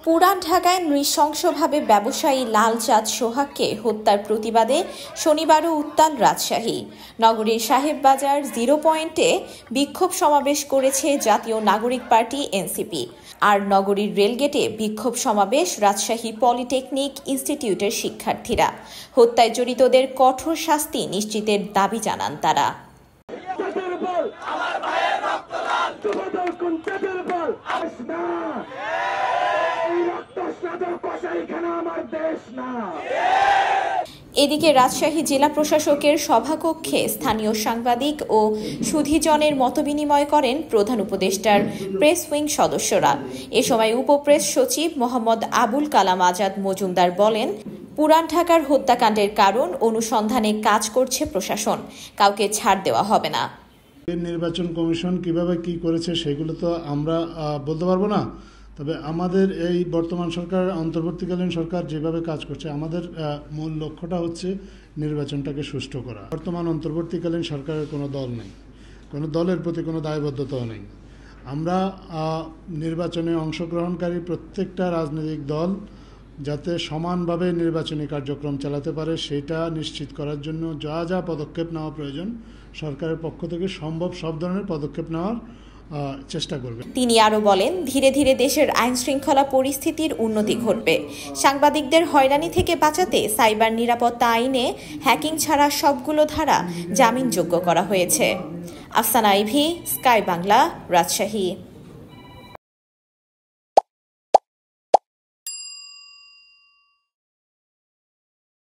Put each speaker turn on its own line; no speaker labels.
পুরান ঢাকায় নৃশংসভাবে ব্যবসায়ী লালচাঁদ সোহাগকে হত্যার প্রতিবাদে শনিবারও উত্তাল রাজশাহী। নগরীর সাহেববাজার 0 পয়েন্টে বিক্ষোভ সমাবেশ করেছে জাতীয় নাগরিক পার্টি এনসিপি। আর নগরীর রেলগেটে বিক্ষোভ সমাবেশ রাজশাহী পলিটেকনিক ইনস্টিটিউটের শিক্ষার্থীরা। হত্যায় জড়িতদের কঠোর শাস্তি নিশ্চিতের দাবি জানান তারা। এদিকে রাজশাহী জেলা প্রশাসকের সভাকক্ষে স্থানীয় সাংবাদিক ও সুধীজনের মতবিনিময় করেন প্রধান উপদেষ্টার প্রেস উইং সদস্যরা। এ সময় উপপ্রেস সচিব মোহাম্মদ আবুল কালাম আজাদ মজুমদার বলেন, পুরান ঢাকার হত্যাকাণ্ডের কারণ অনুসন্ধানে কাজ করছে প্রশাসন, কাউকে ছাড় দেওয়া হবে না।
নির্বাচন কমিশন কিভাবে কি করেছে সেগুলো তো আমরা বলতে পারবো না, তবে আমাদের এই বর্তমান সরকার, অন্তর্বর্তীকালীন সরকার যেভাবে কাজ করছে, আমাদের মূল লক্ষ্যটা হচ্ছে নির্বাচনটাকে সুষ্ঠু করা। বর্তমান অন্তর্বর্তীকালীন সরকারের কোনো দল নেই, কোনো দলের প্রতি কোনো দায়বদ্ধতাও নেই। আমরা নির্বাচনে অংশগ্রহণকারী প্রত্যেকটা রাজনৈতিক দল যাতে সমানভাবে নির্বাচনী কার্যক্রম চালাতে পারে সেটা নিশ্চিত করার জন্য যা যা পদক্ষেপ নেওয়া প্রয়োজন সরকারের পক্ষ থেকে সম্ভব সব ধরনের পদক্ষেপ নেওয়ার চেষ্টা করবে।
তিনি আরো বলেন, ধীরে ধীরে দেশের আইন শৃঙ্খলা পরিস্থিতির উন্নতি ঘটবে। সাংবাদিকদের হয়রানি থেকে বাঁচাতে সাইবার নিরাপত্তা আইনে হ্যাকিং ছাড়া সবগুলো ধারা জামিনযোগ্য করা হয়েছে। আফসানা আইভি, স্কাই বাংলা, রাজশাহী।